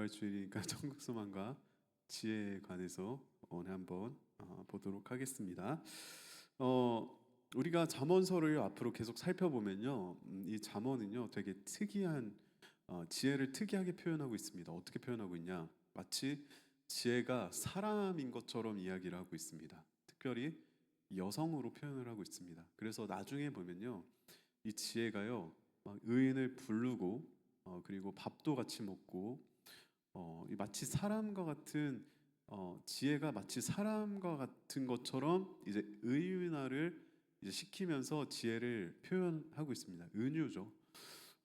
부활주일이니까 천국소망과 지혜에 관해서 오늘 한번 보도록 하겠습니다. 우리가 잠언서를 앞으로 계속 살펴보면요, 이 잠언은요 되게 특이한 지혜를 특이하게 표현하고 있습니다. 어떻게 표현하고 있냐? 마치 지혜가 사람인 것처럼 이야기를 하고 있습니다. 특별히 여성으로 표현을 하고 있습니다. 그래서 나중에 보면요, 이 지혜가요 막 의인을 부르고 그리고 밥도 같이 먹고 마치 사람과 같은 지혜가 마치 사람과 같은 것처럼 이제 의인화를 이제 시키면서 지혜를 표현하고 있습니다. 은유죠.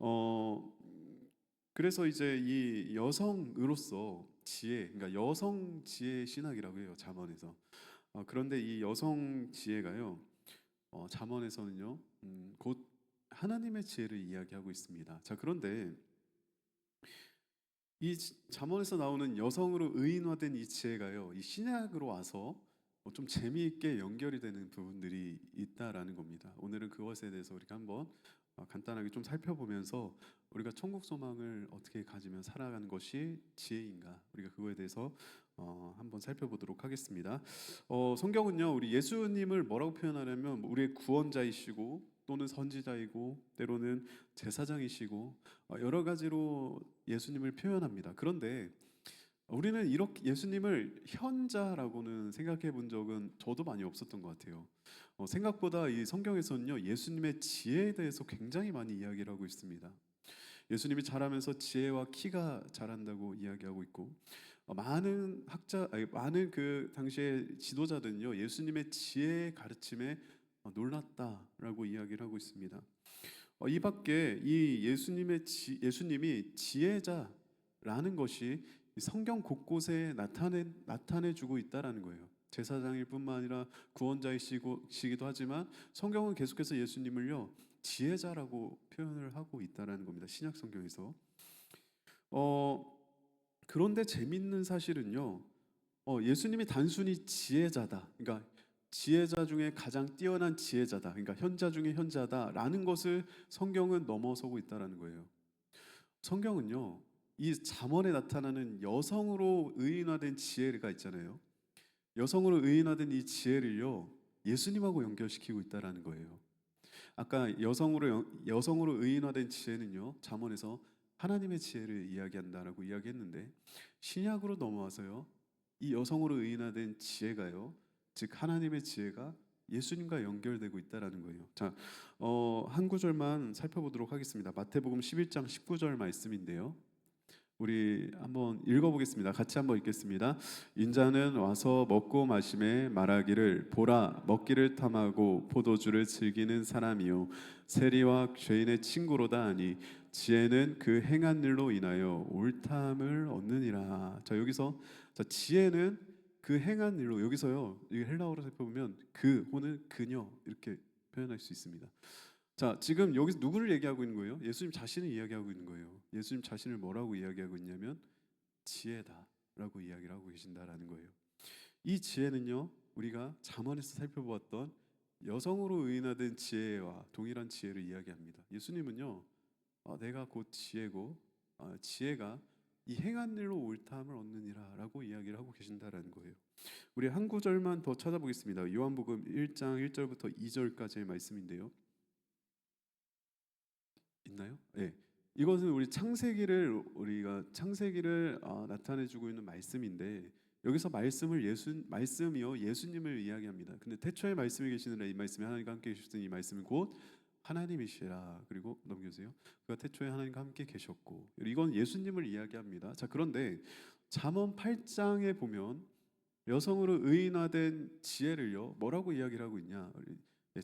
어 그래서 이제 이 여성으로서 지혜, 그러니까 여성 지혜 신학이라고 해요, 잠언에서. 그런데 이 여성 지혜가요, 잠언에서는요, 곧 하나님의 지혜를 이야기하고 있습니다. 자, 그런데 이 잠언에서 나오는 여성으로 의인화된 이 지혜가요, 이 신약으로 와서 좀 재미있게 연결이 되는 부분들이 있다라는 겁니다. 오늘은 그것에 대해서 우리가 한번 간단하게 좀 살펴보면서 우리가 천국 소망을 어떻게 가지면 살아가는 것이 지혜인가, 우리가 그거에 대해서 한번 살펴보도록 하겠습니다. 성경은요, 우리 예수님을 뭐라고 표현하냐면 우리의 구원자이시고 또는 선지자이고 때로는 제사장이시고 여러 가지로 예수님을 표현합니다. 그런데 우리는 이렇게 예수님을 현자라고는 생각해 본 적은 저도 많이 없었던 것 같아요. 생각보다 이 성경에서는요, 예수님의 지혜에 대해서 굉장히 많이 이야기를 하고 있습니다. 예수님이 자라면서 지혜와 키가 자란다고 이야기하고 있고, 많은 그 당시의 지도자들은요, 예수님의 지혜의 가르침에 놀랐다라고 이야기를 하고 있습니다. 이 밖에 이 예수님이 지혜자라는 것이 성경 곳곳에 나타내주고 있다라는 거예요. 제사장일 뿐만 아니라 구원자이시기도 하지만 성경은 계속해서 예수님을요 지혜자라고 표현을 하고 있다라는 겁니다. 신약 성경에서. 어, 그런데 재밌는 사실은요, 예수님이 단순히 지혜자다, 그러니까 지혜자 중에 가장 뛰어난 지혜자다, 그러니까 현자 중에 현자다라는 것을 성경은 넘어서고 있다라는 거예요. 성경은요, 이 잠언에 나타나는 여성으로 의인화된 지혜가 있잖아요. 여성으로 의인화된 이 지혜를요, 예수님하고 연결시키고 있다라는 거예요. 아까 여성으로 의인화된 지혜는요, 잠언에서 하나님의 지혜를 이야기한다라고 이야기했는데, 신약으로 넘어와서요, 이 여성으로 의인화된 지혜가요, 즉 하나님의 지혜가 예수님과 연결되고 있다라는 거예요. 자, 한 구절만 살펴보도록 하겠습니다. 마태복음 11장 19절 말씀인데요, 우리 한번 읽어보겠습니다. 같이 한번 읽겠습니다. 인자는 와서 먹고 마심에 말하기를, 보라, 먹기를 탐하고 포도주를 즐기는 사람이요 세리와 죄인의 친구로다 하니 지혜는 그 행한 일로 인하여 옳담을 얻느니라. 자, 여기서 지혜는 그 행한 일로, 여기서요, 이 헬라어로 살펴보면 그 혹은 그녀 이렇게 표현할 수 있습니다. 자, 지금 여기서 누구를 얘기하고 있는 거예요? 예수님 자신을 이야기하고 있는 거예요. 예수님 자신을 뭐라고 이야기하고 있냐면 지혜다라고 이야기를 하고 계신다라는 거예요. 이 지혜는요, 우리가 잠언에서 살펴보았던 여성으로 의인화된 지혜와 동일한 지혜를 이야기합니다. 예수님은요, 내가 곧 지혜고 지혜가 이 행한 일로 옳다함을 얻느니라라고 이야기를 하고 계신다라는 거예요. 우리 한 구절만 더 찾아보겠습니다. 요한복음 1장 1절부터 2절까지의 말씀인데요. 있나요? 네. 이것은 우리가 창세기를 나타내주고 있는 말씀인데, 여기서 말씀이요 예수님을 이야기합니다. 근데 태초에 말씀이 계시느라 이 말씀이 하나님과 함께 계셨으니 이 말씀은 곧 하나님이시라. 그리고 넘겨주세요. 그가 태초에 하나님과 함께 계셨고, 이건 예수님을 이야기합니다. 자, 그런데 잠언 8장에 보면 여성으로 의인화된 지혜를요 뭐라고 이야기를 하고 있냐?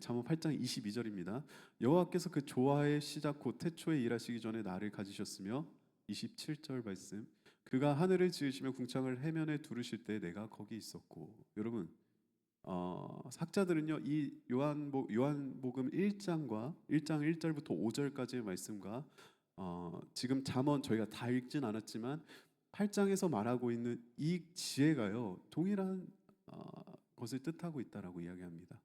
잠언 8장 22절입니다. 여호와께서 그 조화의 시작 곧 태초에 일하시기 전에 나를 가지셨으며, 27절 말씀, 그가 하늘을 지으시며 궁창을 해면에 두르실 때 내가 거기 있었고. 여러분, 학자들은요 이 요한복음 1장과 1장 1절부터 5절까지의 말씀과 지금 잠언 저희가 다 읽진 않았지만 8장에서 말하고 있는 이 지혜가요 동일한 것을 뜻하고 있다라고 이야기합니다.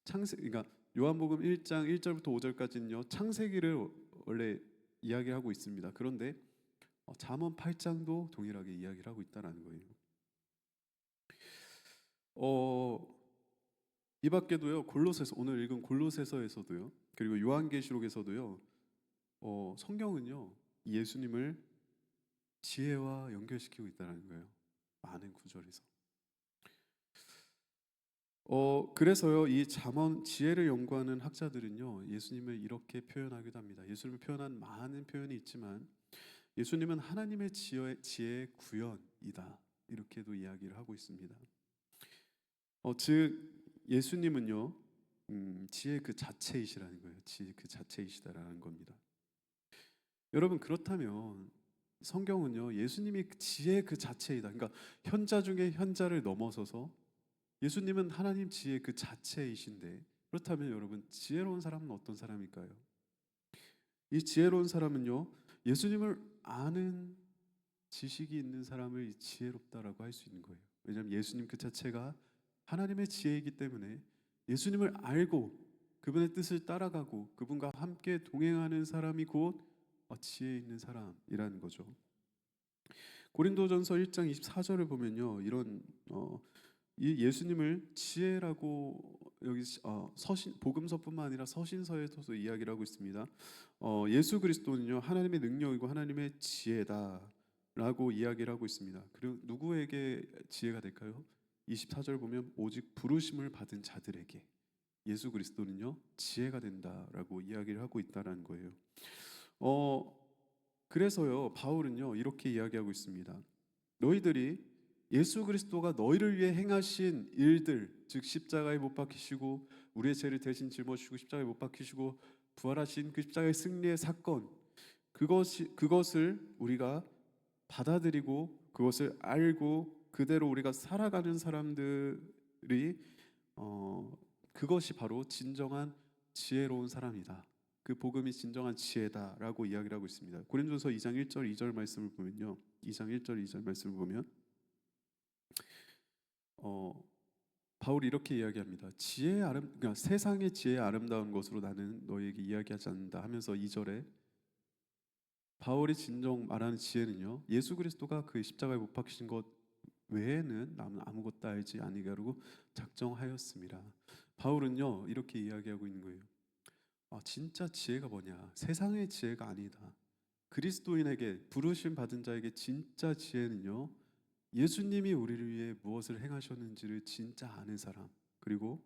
그러니까 요한복음 1장 1절부터 5절까지는요 창세기를 원래 이야기하고 있습니다. 그런데 잠언 8장도 동일하게 이야기를 하고 있다는 거예요. 어, 이 밖에도요, 골로새서, 오늘 읽은 골로새서에서도요, 그리고 요한계시록에서도요, 성경은요 예수님을 지혜와 연결시키고 있다는 거예요. 많은 구절에서. 그래서요 이 잠언 지혜를 연구하는 학자들은요 예수님을 이렇게 표현하기도 합니다. 예수님을 표현한 많은 표현이 있지만 예수님은 하나님의 지혜의 구현이다, 이렇게도 이야기를 하고 있습니다. 즉 예수님은요 지혜 그 자체이시라는 거예요. 지혜 그 자체이시다라는 겁니다. 여러분, 그렇다면 성경은요 예수님이 지혜 그 자체이다, 그러니까 현자 중에 현자를 넘어서서 예수님은 하나님 지혜 그 자체이신데, 그렇다면 여러분 지혜로운 사람은 어떤 사람일까요? 이 지혜로운 사람은요 예수님을 아는 지식이 있는 사람을 지혜롭다라고 할 수 있는 거예요. 왜냐하면 예수님 그 자체가 하나님의 지혜이기 때문에 예수님을 알고 그분의 뜻을 따라가고 그분과 함께 동행하는 사람이 곧 지혜 있는 사람이라는 거죠. 고린도전서 1장 24절을 보면요 이런 이 예수님을 지혜라고 여기 서신 복음서뿐만 아니라 서신서에서도 이야기를 하고 있습니다. 예수 그리스도는요 하나님의 능력이고 하나님의 지혜다라고 이야기를 하고 있습니다. 그리고 누구에게 지혜가 될까요? 24절 보면 오직 부르심을 받은 자들에게 예수 그리스도는요 지혜가 된다라고 이야기를 하고 있다라는 거예요. 그래서요 바울은요 이렇게 이야기하고 있습니다. 너희들이 예수 그리스도가 너희를 위해 행하신 일들, 즉 십자가에 못 박히시고 우리의 죄를 대신 짊어지시고 십자가에 못 박히시고 부활하신 그 십자가의 승리의 사건, 그것을 우리가 받아들이고 그것을 알고 그대로 우리가 살아가는 사람들이 그것이 바로 진정한 지혜로운 사람이다. 그 복음이 진정한 지혜다라고 이야기를 하고 있습니다. 고린도서 2장 1절 2절 말씀을 보면요. 2장 1절 2절 말씀을 보면 바울이 이렇게 이야기합니다. 그러니까 세상의 지혜의 아름다운 것으로 나는 너희에게 이야기하지 않는다 하면서 2절에 바울이 진정 말하는 지혜는요 예수 그리스도가 그 십자가에 못 박히신 것 외에는 남은 아무것도 알지 아니게 하려고 작정하였습니다. 바울은요 이렇게 이야기하고 있는 거예요. 진짜 지혜가 뭐냐? 세상의 지혜가 아니다. 그리스도인에게 부르심 받은 자에게 진짜 지혜는요 예수님이 우리를 위해 무엇을 행하셨는지를 진짜 아는 사람, 그리고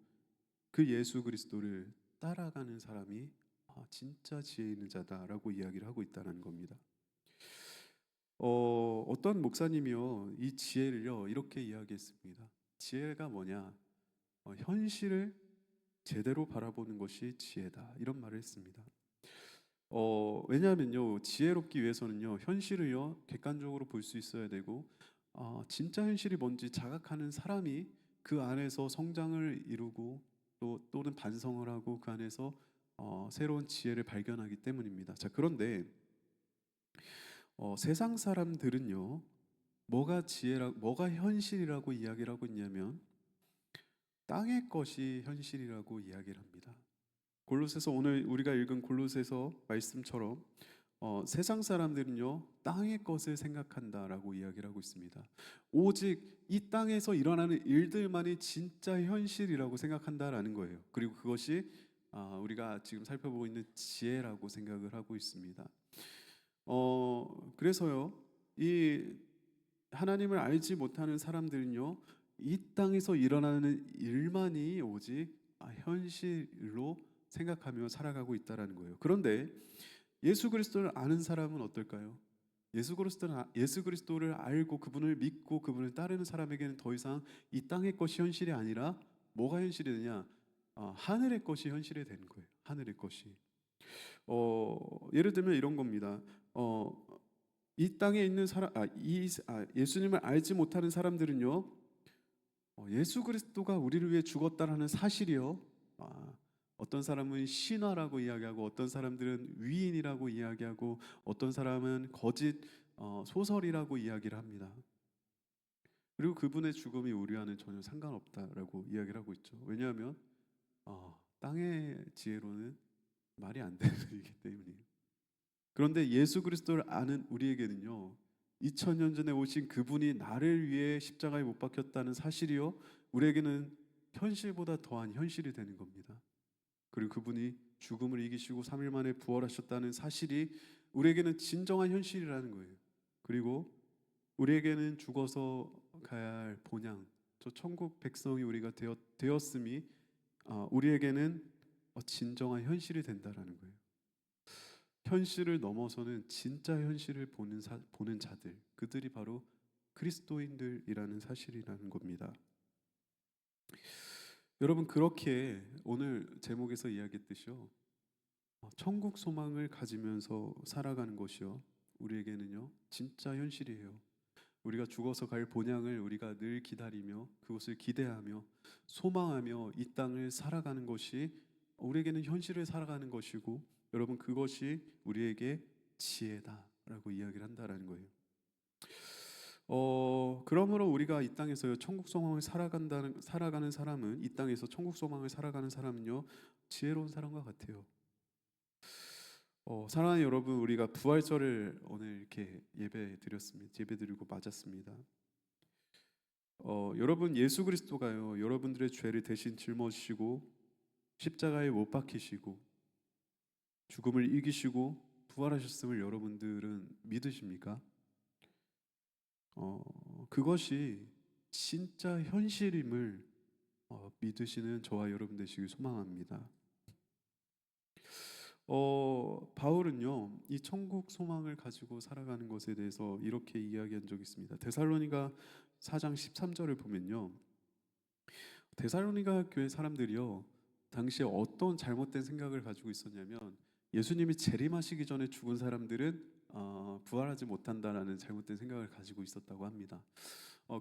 그 예수 그리스도를 따라가는 사람이 진짜 지혜 있는 자다라고 이야기를 하고 있다는 겁니다. 어떤 목사님이요 이 지혜를요 이렇게 이야기했습니다. 지혜가 뭐냐? 현실을 제대로 바라보는 것이 지혜다, 이런 말을 했습니다. 왜냐하면요 지혜롭기 위해서는요 현실을요 객관적으로 볼 수 있어야 되고 진짜 현실이 뭔지 자각하는 사람이 그 안에서 성장을 이루고 또는 반성을 하고 그 안에서 새로운 지혜를 발견하기 때문입니다. 자, 그런데 세상 사람들은요 뭐가 현실이라고 이야기를 하고 있냐면 땅의 것이 현실이라고 이야기를 합니다. 골로새서, 오늘 우리가 읽은 골로새서 말씀처럼 세상 사람들은요 땅의 것을 생각한다라고 이야기를 하고 있습니다. 오직 이 땅에서 일어나는 일들만이 진짜 현실이라고 생각한다라는 거예요. 그리고 그것이 우리가 지금 살펴보고 있는 지혜라고 생각을 하고 있습니다. 그래서요 이 하나님을 알지 못하는 사람들은요 이 땅에서 일어나는 일만이 오직 현실로 생각하며 살아가고 있다라는 거예요. 그런데 예수 그리스도를 아는 사람은 어떨까요? 예수 그리스도를 알고 그분을 믿고 그분을 따르는 사람에게는 더 이상 이 땅의 것이 현실이 아니라 뭐가 현실이 되냐? 하늘의 것이 현실이 되는 거예요. 하늘의 것이. 예를 들면 이런 겁니다. 이 땅에 있는 예수님을 알지 못하는 사람들은요, 예수 그리스도가 우리를 위해 죽었다라는 사실이요. 어떤 사람은 신화라고 이야기하고 어떤 사람들은 위인이라고 이야기하고 어떤 사람은 거짓 소설이라고 이야기를 합니다. 그리고 그분의 죽음이 우리와는 전혀 상관없다라고 이야기를 하고 있죠. 왜냐하면 땅의 지혜로는 말이 안 되는 일이기 때문이에요. 그런데 예수 그리스도를 아는 우리에게는요, 2000년 전에 오신 그분이 나를 위해 십자가에 못 박혔다는 사실이요, 우리에게는 현실보다 더한 현실이 되는 겁니다. 그리고 그분이 죽음을 이기시고 3일 만에 부활하셨다는 사실이 우리에게는 진정한 현실이라는 거예요. 그리고 우리에게는 죽어서 가야 할 본향, 저 천국 백성이 우리가 되었음이 우리에게는 진정한 현실이 된다라는 거예요. 현실을 넘어서는 진짜 현실을 보는 자들, 그들이 바로 그리스도인들이라는 사실이라는 겁니다. 여러분, 그렇게 오늘 제목에서 이야기했듯이요, 천국 소망을 가지면서 살아가는 것이요, 우리에게는요 진짜 현실이에요. 우리가 죽어서 갈 본향을 우리가 늘 기다리며 그것을 기대하며 소망하며 이 땅을 살아가는 것이 우리에게는 현실을 살아가는 것이고, 여러분, 그것이 우리에게 지혜다라고 이야기를 한다라는 거예요. 그러므로 우리가 이 땅에서 천국 소망을 살아가는 사람은, 이 땅에서 천국 소망을 살아가는 사람은요 지혜로운 사람과 같아요. 사랑하는 여러분, 우리가 부활절을 오늘 이렇게 예배드렸습니다. 예배드리고 맞았습니다. 여러분, 예수 그리스도가요 여러분들의 죄를 대신 짊어지시고 십자가에 못 박히시고 죽음을 이기시고 부활하셨음을 여러분들은 믿으십니까? 그것이 진짜 현실임을 믿으시는 저와 여러분 되시길 소망합니다. 바울은요 이 천국 소망을 가지고 살아가는 것에 대해서 이렇게 이야기한 적이 있습니다. 데살로니가 4장 13절을 보면요, 데살로니가 교회 사람들이요 당시에 어떤 잘못된 생각을 가지고 있었냐면, 예수님이 재림하시기 전에 죽은 사람들은 부활하지 못한다라는 잘못된 생각을 가지고 있었다고 합니다.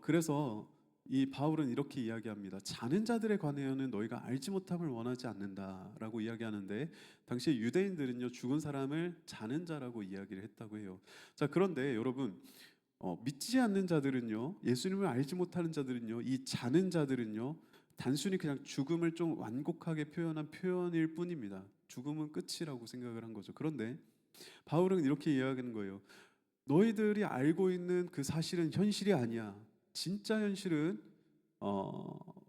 그래서 이 바울은 이렇게 이야기합니다. 자는 자들에 관하여는 너희가 알지 못함을 원하지 않는다라고 이야기하는데, 당시 유대인들은요 죽은 사람을 자는 자라고 이야기를 했다고 해요. 자, 그런데 여러분, 믿지 않는 자들은요, 예수님을 알지 못하는 자들은요, 이 자는 자들은요 단순히 그냥 죽음을 좀 완곡하게 표현한 표현일 뿐입니다. 죽음은 끝이라고 생각을 한 거죠. 그런데 바울은 이렇게 이야기하는 거예요. 너희들이 알고 있는 그 사실은 현실이 아니야. 진짜 현실은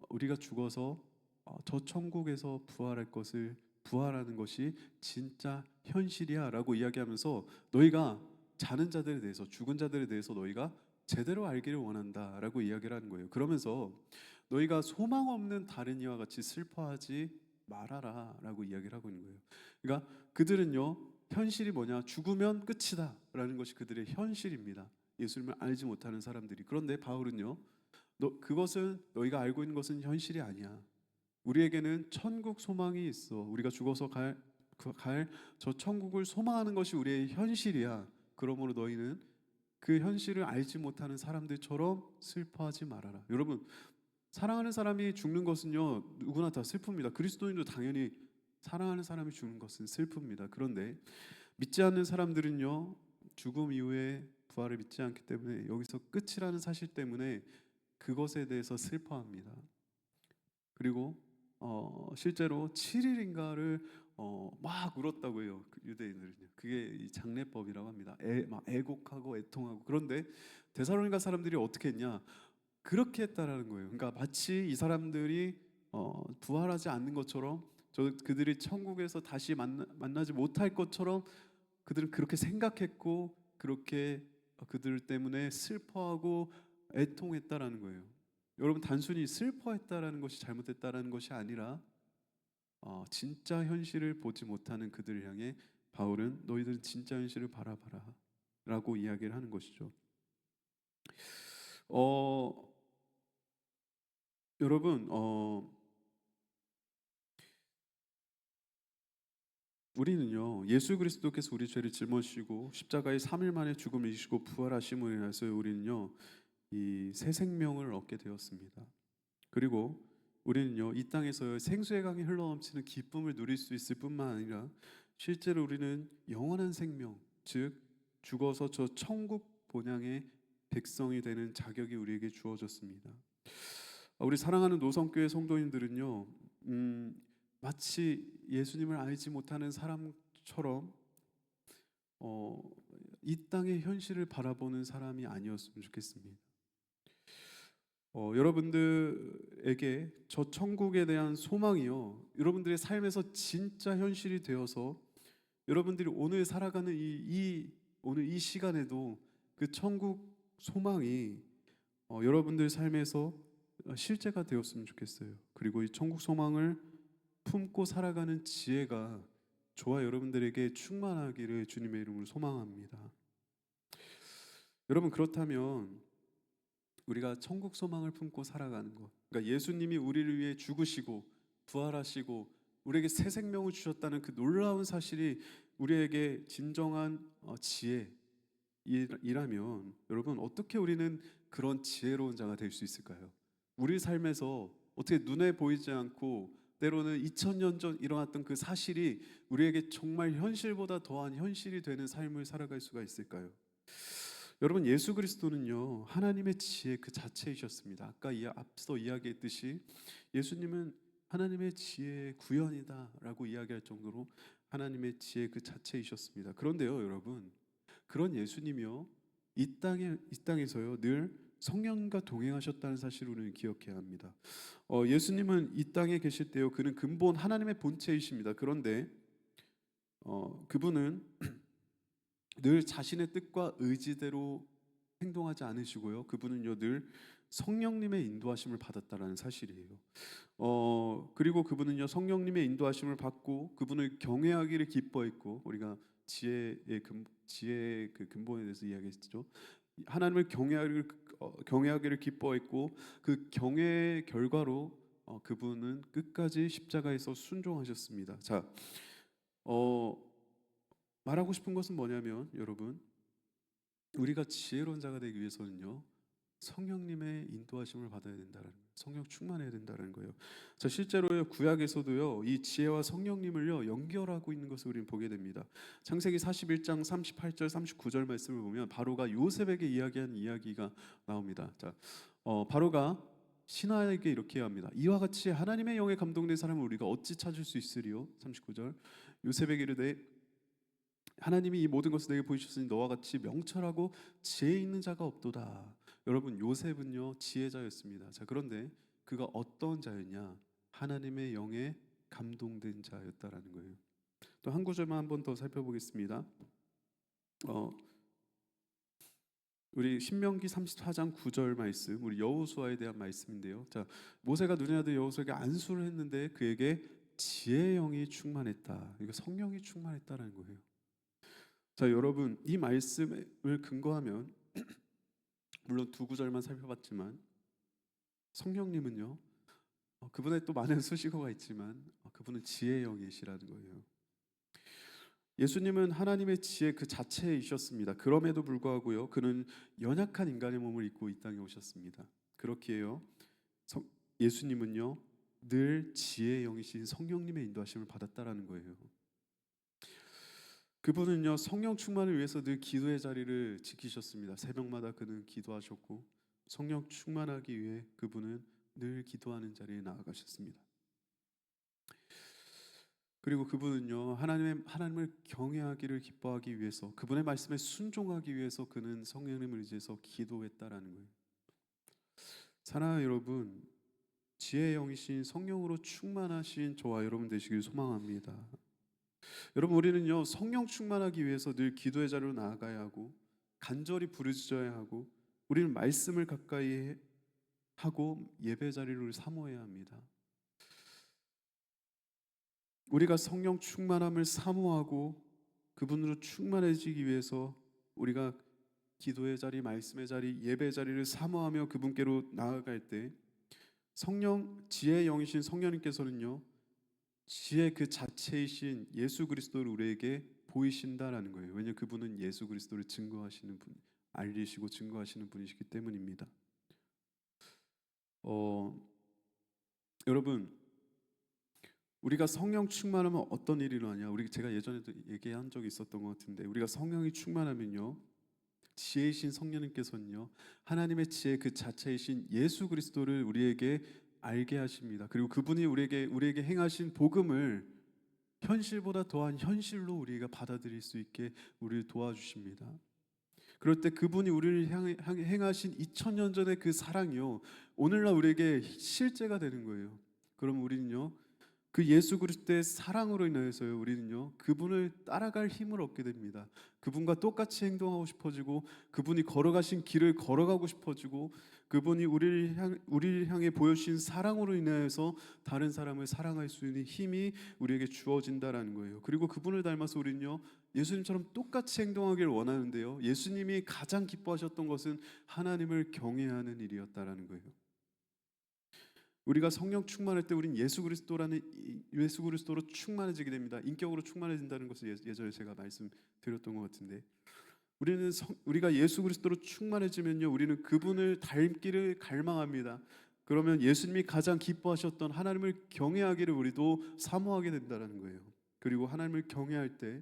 우리가 죽어서 저 천국에서 부활하는 것이 진짜 현실이야라고 이야기하면서, 너희가 자는 자들에 대해서, 죽은 자들에 대해서 너희가 제대로 알기를 원한다라고 이야기를 하는 거예요. 그러면서 너희가 소망 없는 다른 이와 같이 슬퍼하지 말아라라고 이야기를 하고 있는 거예요. 그러니까 그들은요 현실이 뭐냐, 죽으면 끝이다라는 것이 그들의 현실입니다. 예수님을 알지 못하는 사람들이. 그런데 바울은요, 그것은 너희가 알고 있는 것은 현실이 아니야. 우리에게는 천국 소망이 있어. 우리가 죽어서 갈 저 천국을 소망하는 것이 우리의 현실이야. 그러므로 너희는 그 현실을 알지 못하는 사람들처럼 슬퍼하지 말아라. 여러분, 사랑하는 사람이 죽는 것은요 누구나 다 슬픕니다. 그리스도인도 당연히 사랑하는 사람이 죽는 것은 슬픕니다. 그런데 믿지 않는 사람들은요 죽음 이후에 부활을 믿지 않기 때문에, 여기서 끝이라는 사실 때문에 그것에 대해서 슬퍼합니다. 그리고 실제로 7일인가를 막 울었다고 해요. 그 유대인들은요. 그게 이 장례법이라고 합니다. 막 애곡하고 애통하고. 그런데 데살로니가 사람들이 어떻게 했냐? 그렇게 했다라는 거예요. 그러니까 마치 이 사람들이 부활하지 않는 것처럼, 그들이 천국에서 다시 만나지 못할 것처럼 그들은 그렇게 생각했고, 그렇게 그들 때문에 슬퍼하고 애통했다라는 거예요. 여러분, 단순히 슬퍼했다라는 것이 잘못됐다라는 것이 아니라 진짜 현실을 보지 못하는 그들을 향해 바울은 너희들은 진짜 현실을 바라봐라 라고 이야기를 하는 것이죠. 여러분, 우리는요 예수 그리스도께서 우리 죄를 짊어지시고 십자가에 3일 만에 죽음을 이기시고 부활하심으로 인해서 우리는요 이 새 생명을 얻게 되었습니다. 그리고 우리는요 이 땅에서 생수의 강이 흘러넘치는 기쁨을 누릴 수 있을 뿐만 아니라, 실제로 우리는 영원한 생명, 즉 죽어서 저 천국 본향의 백성이 되는 자격이 우리에게 주어졌습니다. 우리 사랑하는 노성교회 성도님들은요 마치 예수님을 알지 못하는 사람처럼 어, 이 땅의 현실을 바라보는 사람이 아니었으면 좋겠습니다. 여러분들에게 저 천국에 대한 소망이요, 여러분들의 삶에서 진짜 현실이 되어서 여러분들이 오늘 살아가는 오늘 이 시간에도 그 천국 소망이 여러분들 삶에서 실제가 되었으면 좋겠어요. 그리고 이 천국 소망을 품고 살아가는 지혜가 저와 여러분들에게 충만하기를 주님의 이름으로 소망합니다. 여러분, 그렇다면 우리가 천국 소망을 품고 살아가는 것, 그러니까 예수님이 우리를 위해 죽으시고 부활하시고 우리에게 새 생명을 주셨다는 그 놀라운 사실이 우리에게 진정한 지혜이라면, 여러분, 어떻게 우리는 그런 지혜로운 자가 될 수 있을까요? 우리 삶에서 어떻게 눈에 보이지 않고 때로는 2000년 전 일어났던 그 사실이 우리에게 정말 현실보다 더한 현실이 되는 삶을 살아갈 수가 있을까요? 여러분, 예수 그리스도는요, 하나님의 지혜 그 자체이셨습니다. 아까 앞서 이야기했듯이 예수님은 하나님의 지혜의 구현이다라고 이야기할 정도로 하나님의 지혜 그 자체이셨습니다. 그런데요, 여러분, 그런 예수님이요, 이 땅에서요 늘 성령과 동행하셨다는 사실을 우리는 기억해야 합니다. 예수님은 이 땅에 계실 때요, 그는 근본 하나님의 본체이십니다. 그런데 그분은 늘 자신의 뜻과 의지대로 행동하지 않으시고요, 그분은요 늘 성령님의 인도하심을 받았다라는 사실이에요. 그리고 그분은요 성령님의 인도하심을 받고 그분을 경외하기를 기뻐했고, 우리가 지혜의 그 근본에 대해서 이야기했죠. 하나님을 경외하기를 기뻐했고, 그 경외의 결과로 그분은 끝까지 십자가에서 순종하셨습니다. 자, 말하고 싶은 것은 뭐냐면, 여러분, 우리가 지혜로운 자가 되기 위해서는요 성령님의 인도하심을 받아야 된다는 거예요. 성령 충만해야 된다는 거예요. 자, 실제로요 구약에서도요 이 지혜와 성령님을요 연결하고 있는 것을 우리는 보게 됩니다. 창세기 41장 38절 39절 말씀을 보면 바로가 요셉에게 이야기한 이야기가 나옵니다. 자, 바로가 신하에게 이렇게 합니다. 이와 같이 하나님의 영에 감동된 사람을 우리가 어찌 찾을 수 있으리요? 39절, 요셉에게 이르되 하나님이 이 모든 것을 내게 보이셨으니 너와 같이 명철하고 지혜 있는 자가 없도다. 여러분, 요셉은요 지혜자였습니다. 자, 그런데 그가 어떤 자였냐? 하나님의 영에 감동된 자였다라는 거예요. 또 한 구절만 한 번 더 살펴보겠습니다. 우리 신명기 34장 9절 말씀, 우리 여호수아에 대한 말씀인데요. 자, 모세가 눈의 아들 여호수아에게 안수를 했는데 그에게 지혜의 영이 충만했다. 이거 성령이 충만했다라는 거예요. 자, 여러분, 이 말씀을 근거하면 물론 두 구절만 살펴봤지만 성령님은요 그분의 또 많은 수식어가 있지만 그분은 지혜의 영이시라는 거예요. 예수님은 하나님의 지혜 그 자체이셨습니다. 그럼에도 불구하고요 그는 연약한 인간의 몸을 입고 이 땅에 오셨습니다. 그렇기에요 예수님은요 늘 지혜의 영이신 성령님의 인도하심을 받았다라는 거예요. 그분은요 성령 충만을 위해서 늘 기도의 자리를 지키셨습니다. 새벽마다 그는 기도하셨고 성령 충만하기 위해 그분은 늘 기도하는 자리에 나아가셨습니다. 그리고 그분은요 하나님을 경외하기를 기뻐하기 위해서, 그분의 말씀에 순종하기 위해서 그는 성령님을 의지해서 기도했다라는 거예요. 사랑하는 여러분, 지혜의 영이신 성령으로 충만하신 저와 여러분 되시길 소망합니다. 여러분, 우리는요 성령 충만하기 위해서 늘 기도의 자리로 나아가야 하고 간절히 부르짖어야 하고 우리는 말씀을 가까이 하고 예배 자리를 사모해야 합니다. 우리가 성령 충만함을 사모하고 그분으로 충만해지기 위해서 우리가 기도의 자리, 말씀의 자리, 예배 자리를 사모하며 그분께로 나아갈 때 지혜의 영이신 성령님께서는요 지혜 그 자체이신 예수 그리스도를 우리에게 보이신다라는 거예요. 왜냐하면 그분은 예수 그리스도를 증거하시는 분, 알리시고 증거하시는 분이시기 때문입니다. 여러분, 우리가 성령 충만하면 어떤 일이 일어나냐? 제가 예전에도 얘기한 적이 있었던 것 같은데, 우리가 성령이 충만하면요 지혜이신 성령님께서는요 하나님의 지혜 그 자체이신 예수 그리스도를 우리에게 알게 하십니다. 그리고 그분이 우리에게 행하신 복음을 현실보다 더한 현실로 우리가 받아들일 수 있게 우리를 도와주십니다. 그럴 때 그분이 우리를 향해 행하신 2000년 전의 그 사랑이요, 오늘날 우리에게 실제가 되는 거예요. 그럼 우리는요, 그 예수 그리스도의 사랑으로 인하여서요, 우리는요 그분을 따라갈 힘을 얻게 됩니다. 그분과 똑같이 행동하고 싶어지고, 그분이 걸어가신 길을 걸어가고 싶어지고, 그분이 우리를 향해 보여주신 사랑으로 인하여서 다른 사람을 사랑할 수 있는 힘이 우리에게 주어진다라는 거예요. 그리고 그분을 닮아서 우리는요 예수님처럼 똑같이 행동하길 원하는데요, 예수님이 가장 기뻐하셨던 것은 하나님을 경외하는 일이었다라는 거예요. 우리가 성령 충만할 때 우리는 예수 그리스도로 충만해지게 됩니다. 인격으로 충만해진다는 것을 예전에 제가 말씀드렸던 것 같은데, 우리가 예수 그리스도로 충만해지면요, 우리는 그분을 닮기를 갈망합니다. 그러면 예수님이 가장 기뻐하셨던 하나님을 경외하기를 우리도 사모하게 된다는 거예요. 그리고 하나님을 경외할 때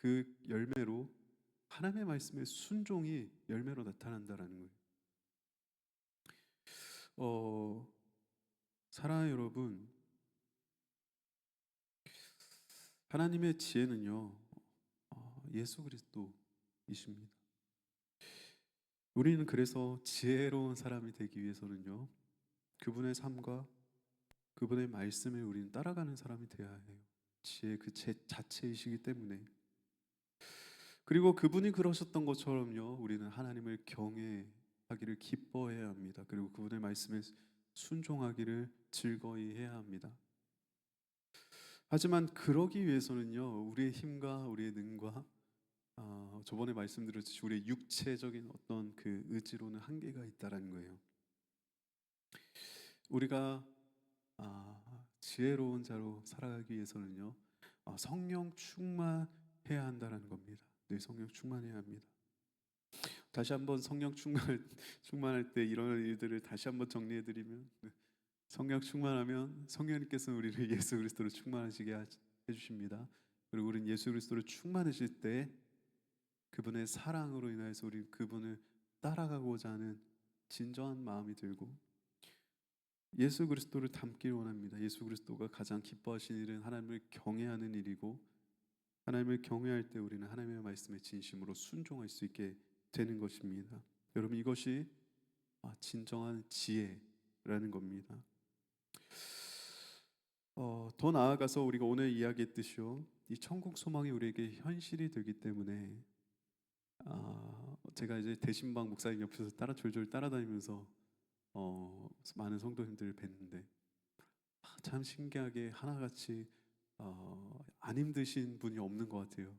그 열매로 하나님의 말씀의 순종이 열매로 나타난다는 거예요. 사랑하는 여러분, 하나님의 지혜는요 예수 그리스도이십니다. 우리는 그래서 지혜로운 사람이 되기 위해서는요, 그분의 삶과 그분의 말씀을 우리는 따라가는 사람이 되어야 해요. 지혜 그 자체이시기 때문에. 그리고 그분이 그러셨던 것처럼요, 우리는 하나님을 경외하기를 기뻐해야 합니다. 그리고 그분의 말씀에 순종하기를 즐거이 해야 합니다. 하지만 그러기 위해서는요, 우리의 힘과 우리의 능과 저번에 말씀드렸듯이 우리의 육체적인 어떤 그 의지로는 한계가 있다라는 거예요. 우리가 지혜로운 자로 살아가기 위해서는요, 성령 충만해야 한다는 겁니다. 네, 성령 충만해야 합니다. 다시 한번 성령 충만할 때 일어나는 일들을 다시 한번 정리해드리면, 성령 충만하면 성령님께서 우리를 예수 그리스도로 충만하시게 해주십니다. 그리고 우리는 예수 그리스도로 충만해질 때 그분의 사랑으로 인하여서 우리 그분을 따라가고자 하는 진정한 마음이 들고, 예수 그리스도를 닮기를 원합니다. 예수 그리스도가 가장 기뻐하시는 일은 하나님을 경외하는 일이고, 하나님을 경외할 때 우리는 하나님의 말씀에 진심으로 순종할 수 있게 되는 것입니다. 여러분, 이것이 진정한 지혜라는 겁니다. 더 나아가서 우리가 오늘 이야기했듯이요, 이 천국 소망이 우리에게 현실이 되기 때문에 제가 이제 대신방 목사님 옆에서 졸졸 따라다니면서 많은 성도님들을 뵀는데, 참 신기하게 하나같이 안 힘드신 분이 없는 것 같아요.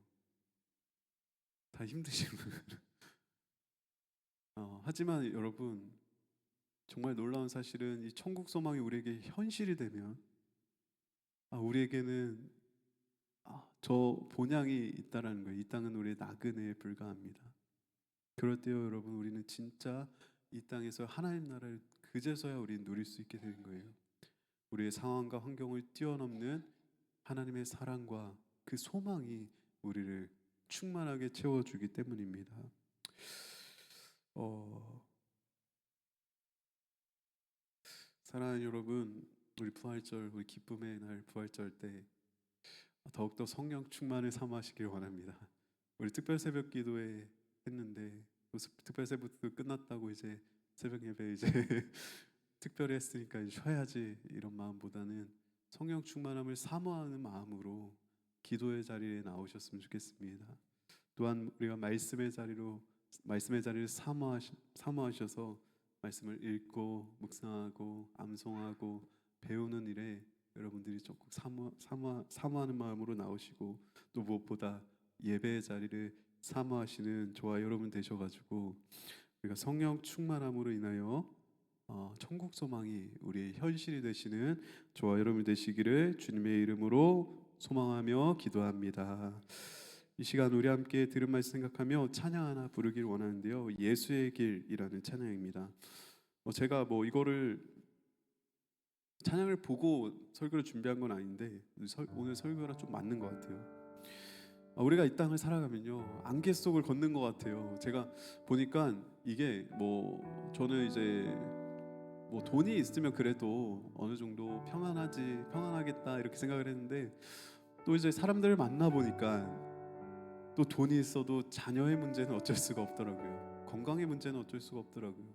다 힘드신 분. 하지만 여러분, 정말 놀라운 사실은 이 천국 소망이 우리에게 현실이 되면 우리에게는 저 본향이 있다라는 거예요. 이 땅은 우리의 나그네에 불과합니다. 그럴 때요, 여러분, 우리는 진짜 이 땅에서 하나님 나라를 그제서야 우리는 누릴 수 있게 되는 거예요. 우리의 상황과 환경을 뛰어넘는 하나님의 사랑과 그 소망이 우리를 충만하게 채워주기 때문입니다. 사랑하는 여러분, 우리 부활절, 우리 기쁨의 날 부활절 때 더욱더 성령 충만을 삼으시길 원합니다. 우리 특별 새벽 기도회 했는데 특별 새벽도 끝났다고 이제 새벽 예배 이제 특별히 했으니까 이제 쉬어야지 이런 마음보다는 성령 충만함을 사모하는 마음으로 기도의 자리에 나오셨으면 좋겠습니다. 또한 우리가 말씀의 자리를 사모하셔서 말씀을 읽고 묵상하고 암송하고 배우는 일에 여러분들이 조금 사모하는 마음으로 나오시고, 또 무엇보다 예배의 자리를 사모하시는 저와 여러분 되셔가지고 우리가 성령 충만함으로 인하여 천국 소망이 우리의 현실이 되시는 저와 여러분 되시기를 주님의 이름으로 소망하며 기도합니다. 이 시간 우리 함께 들은 말씀 생각하며 찬양 하나 부르길 원하는데요, 예수의 길이라는 찬양입니다. 제가 이거를 찬양을 보고 설교를 준비한 건 아닌데 오늘 설교랑 좀 맞는 것 같아요. 우리가 이 땅을 살아가면요, 안개 속을 걷는 것 같아요. 제가 보니까 이게 저는 이제 돈이 있으면 그래도 어느 정도 평안하겠다 이렇게 생각을 했는데, 또 이제 사람들을 만나 보니까 또 돈이 있어도 자녀의 문제는 어쩔 수가 없더라고요. 건강의 문제는 어쩔 수가 없더라고요.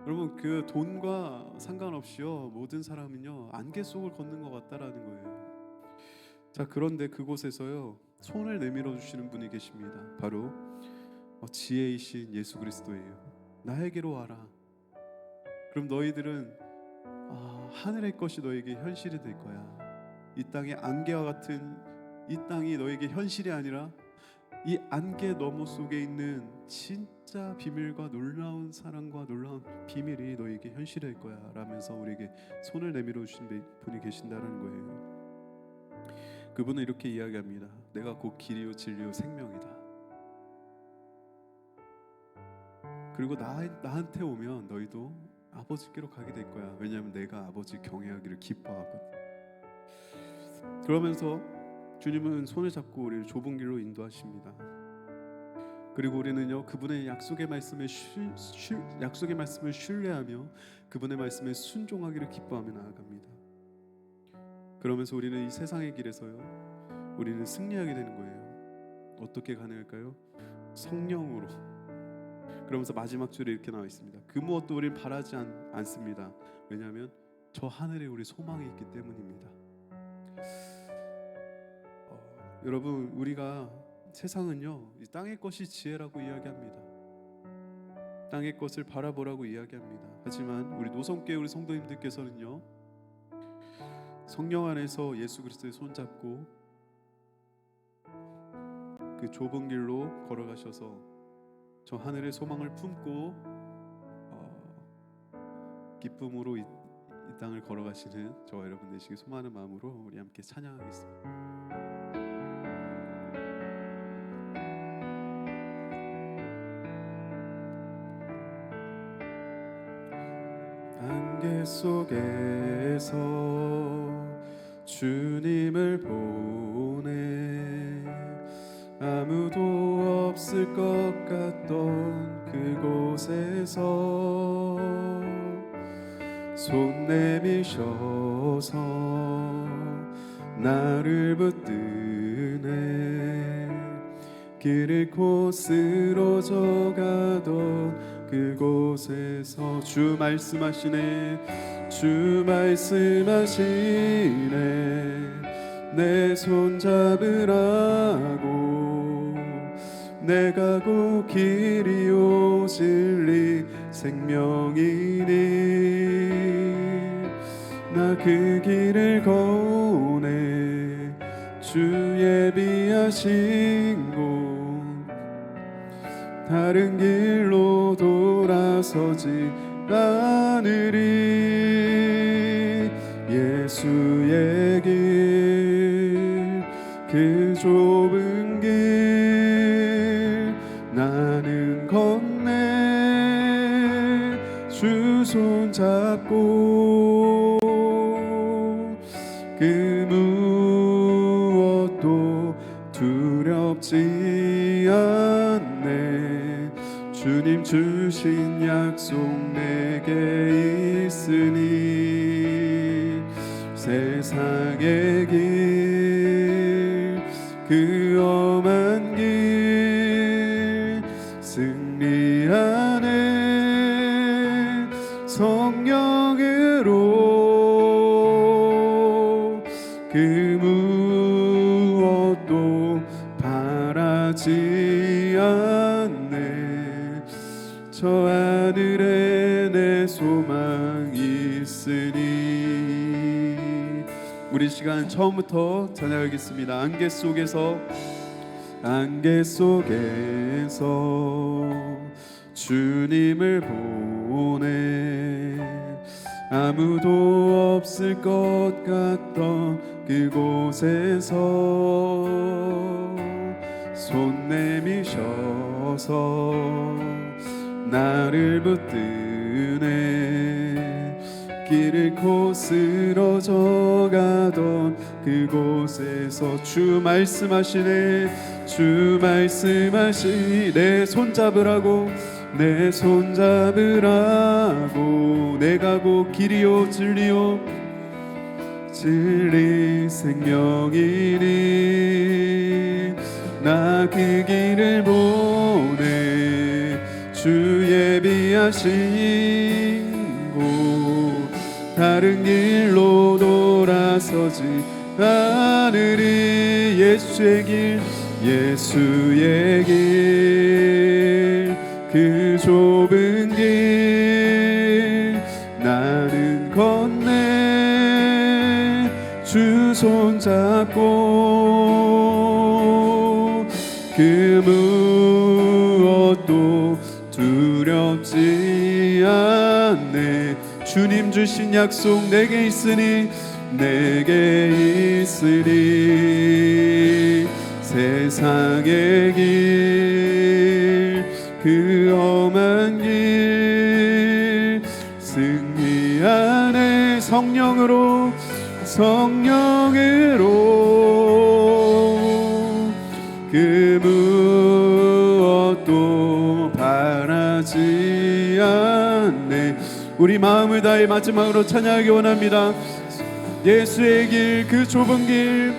여러분, 그 돈과 상관없이요, 모든 사람은요 안개 속을 걷는 것 같다라는 거예요. 자, 그런데 그곳에서요 손을 내밀어 주시는 분이 계십니다. 바로 지혜이신 예수 그리스도예요. 나에게로 와라. 그럼 너희들은 하늘의 것이 너에게 현실이 될 거야. 이 땅의 안개와 같은 이 땅이 너에게 현실이 아니라 이 안개 너머 속에 있는 진짜 비밀과 놀라운 사랑과 놀라운 비밀이 너에게 현실이 될 거야 라면서 우리에게 손을 내밀어 주신 분이 계신다는 거예요. 그분은 이렇게 이야기합니다. 내가 곧 길이요 진리요 생명이다. 그리고 나한테 오면 너희도 아버지께로 가게 될 거야. 왜냐하면 내가 아버지 경외하기를 기뻐하거든. 그러면서 주님은 손을 잡고 우리를 좁은 길로 인도하십니다. 그리고 우리는요 그분의 약속의 말씀을 신뢰하며 그분의 말씀에 순종하기를 기뻐하며 나아갑니다. 그러면서 우리는 이 세상의 길에서요 우리는 승리하게 되는 거예요. 어떻게 가능할까요? 성령으로. 그러면서 마지막 줄에 이렇게 나와 있습니다. 그 무엇도 우리는 바라지 않습니다. 왜냐하면 저 하늘에 우리 소망이 있기 때문입니다. 여러분, 우리가 세상은요 이 땅의 것이 지혜라고 이야기합니다. 땅의 것을 바라보라고 이야기합니다. 하지만 우리 노성교회 우리 성도님들께서는요 성령 안에서 예수 그리스도의 손잡고 그 좁은 길로 걸어가셔서 저 하늘의 소망을 품고 기쁨으로 이 땅을 걸어가시는 저와 여러분 되시길 소망하는 마음으로 우리 함께 찬양하겠습니다. 안개 속에서 주님을 보내 아무도 없을 것 같던 그곳에서 손 내미셔서 나를 붙드네 길 잃고 쓰러져 가던 그곳에서 주 말씀하시네 주 말씀하시네 내 손 잡으라고 내가 곧 길이요 진리 생명이니 나 그 길을 거네 주 예비하신 곳 다른 길로 돌아서지 않으리 예수의 길 그 좁은 길 나는 건네 주 손 잡고 그 무엇도 두렵지 않네 주님 주신 약속 내게 있으니 세상의 길 그 험한 길 승리하네 성령으로 그 무엇도 바라지 않네 저 하늘에 내 소망이 있으니 우리 시간 처음부터 찬양하겠습니다. 안개 속에서 주님을 보내 아무도 없을 것 같던 그곳에서 손 내미셔서 나를 붙드네 길 잃고 쓰러져 가던 그곳에서 주 말씀하시네 주 말씀하시니 내 손 잡으라고 내 손 잡으라고 내가 곧 길이요 진리요 진리 생명이니 나 그 길을 보내 주 예비하신 곳 다른 길로 돌아서지 않으리 예수의 길 예수의 길 그 좁은 길 나는 건네 주 손잡고 그 무엇도 두렵지 않네 주님 주신 약속 내게 있으니 세상의 길 그 험한 길 승리하네 성령으로 그 무엇도 바라지 않네 우리 마음을 다해 마지막으로 찬양하기 원합니다. 예수의 길 그 좁은 길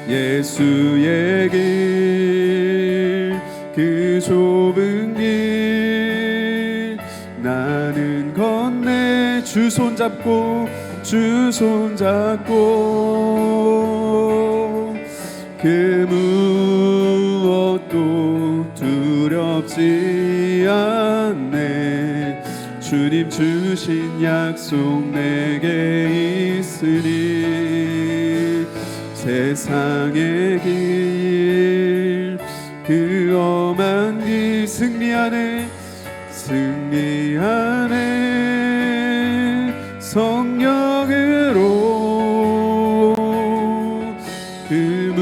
예수의 길 그 좁은 길 나는 건네 주 손잡고 그 무엇도 두렵지 않네 주님 주신 약속 내게 있으니 세상의 길 그 험한 길 승리하네 성령으로 그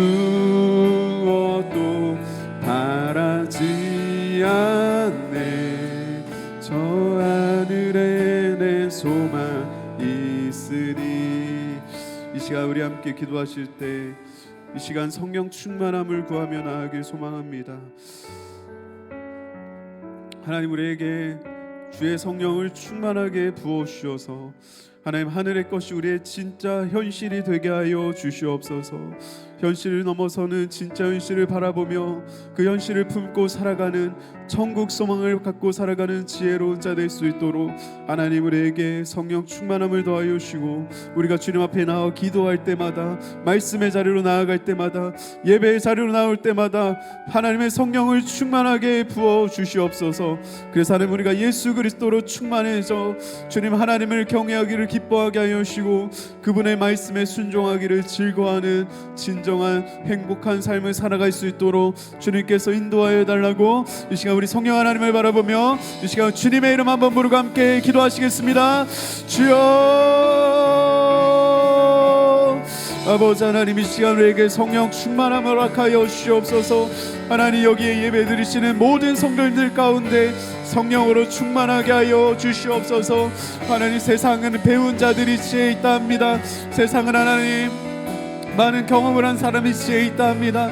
무엇도 바라지 않네 저 하늘에 내 소망 있으니 이 시간 우리 함께 기도하실 때 이 시간 성령 충만함을 구하며 나아가길 소망합니다. 하나님 우리에게 주의 성령을 충만하게 부어주셔서 하나님 하늘의 것이 우리의 진짜 현실이 되게 하여 주시옵소서. 현실을 넘어서는 진짜 현실을 바라보며 그 현실을 품고 살아가는 천국 소망을 갖고 살아가는 지혜로운 자 될 수 있도록 하나님 우리에게 성령 충만함을 더하여 주시고 우리가 주님 앞에 나와 기도할 때마다 말씀의 자리로 나아갈 때마다 예배의 자리로 나올 때마다 하나님의 성령을 충만하게 부어 주시옵소서. 그래서 하나님 우리가 예수 그리스도로 충만해져 주님 하나님을 경외하기를 기뻐하게 하여 주시고 그분의 말씀에 순종하기를 즐거워하는 진정한 행복한 삶을 살아갈 수 있도록 주님께서 인도하여 달라고 이 시간 우리 성령 하나님을 바라보며 이 시간 주님의 이름 한번 부르고 함께 기도하시겠습니다. 주여 아버지 하나님 이 시간 우리에게 성령 충만함을 허락하여 주시옵소서. 하나님 여기에 예배 드리시는 모든 성도님들 가운데 성령으로 충만하게 하여 주시옵소서. 하나님 세상은 배운 자들이 지혜에 있다 합니다. 세상은 하나님 많은 경험을 한 사람이 지혜에 있다 합니다.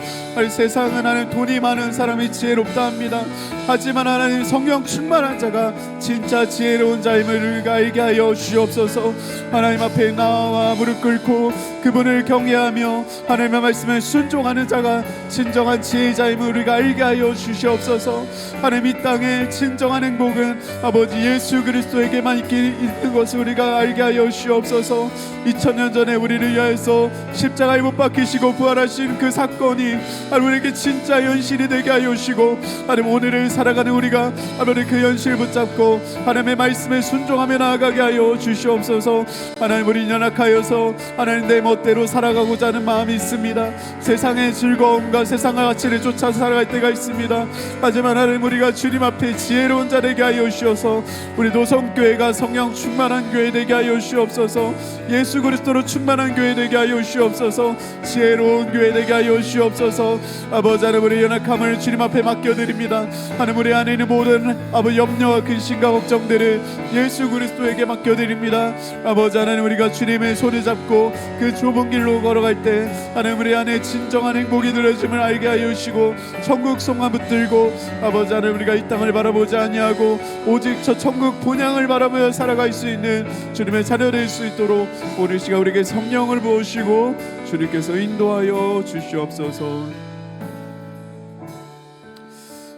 세상은 하나님 돈이 많은 사람이 지혜롭다 합니다. 하지만 하나님 성령 충만한 자가 진짜 지혜로운 자임을 우리가 알게 하여 주시옵소서. 하나님 앞에 나와 무릎 꿇고 그분을 경외하며 하나님의 말씀에 순종하는 자가 진정한 지혜자임을 우리가 알게 하여 주시옵소서. 하나님 이 땅에 진정한 행복은 아버지 예수 그리스도에게만 있는 것을 우리가 알게 하여 주시옵소서. 2000년 전에 우리를 위하여서 십자가에 못 박히시고 부활하신 그 사건이 하나님 우리에게 진짜 현실이 되게 하여 주시고 하나님 오늘을 살아가는 우리가 하나님 그 현실 붙잡고 하나님의 말씀에 순종하며 나아가게 하여 주시옵소서. 하나님 우리 연약하여서 하나님 내 멋대로 살아가고자 하는 마음이 있습니다. 세상의 즐거움과 세상의 가치를 쫓아 살아갈 때가 있습니다. 하지만 하나님 우리가 주님 앞에 지혜로운 자 되게 하여 주셔서 우리 노성교회가 성령 충만한 교회 되게 하여 주시옵소서. 예수 그리스도로 충만한 교회 되게 하여 주시옵소서. 주옵소서. 지혜로운 교회 되게 하여 주옵소서. 아버지 하나님, 우리 연약함을 주님 앞에 맡겨드립니다. 하나님, 우리 안에 있는 모든 아버지 염려와 근심과 걱정들을 예수 그리스도에게 맡겨드립니다. 아버지 하나님, 우리가 주님의 손을 잡고 그 좁은 길로 걸어갈 때 하나님, 우리 안에 진정한 행복이 들어짐을 알게 하여 주시고 천국 소망 붙들고 아버지 하나님, 우리가 이 땅을 바라보지 아니하고 오직 저 천국 본향을 바라보며 살아갈 수 있는 주님의 자녀 될 수 있도록 오늘 시간 우리에게 성령을 부으시고 주님께서 인도하여 주시옵소서.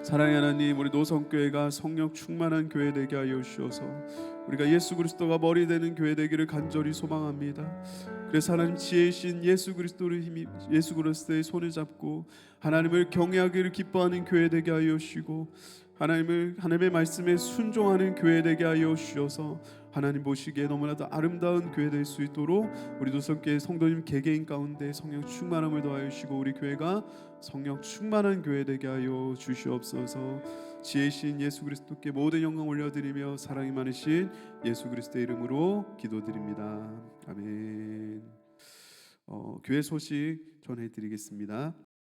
사랑의 하나님, 우리 노성교회가 성령 충만한 교회 되게 하여 주셔서 우리가 예수 그리스도가 머리 되는 교회 되기를 간절히 소망합니다. 그래서 하나님, 지혜이신 예수 그리스도의 손을 잡고 하나님을 경외하기를 기뻐하는 교회 되게 하여 주시고 하나님의 말씀에 순종하는 교회 되게 하여 주셔서 하나님 보시기에 너무나도 아름다운 교회 될 수 있도록 우리 노성교회 성도님 개개인 가운데 성령 충만함을 더하여 주시고 우리 교회가 성령 충만한 교회 되게 하여 주시옵소서. 지혜신 예수 그리스도께 모든 영광 올려드리며 사랑이 많으신 예수 그리스도의 이름으로 기도드립니다. 아멘. 교회 소식 전해드리겠습니다.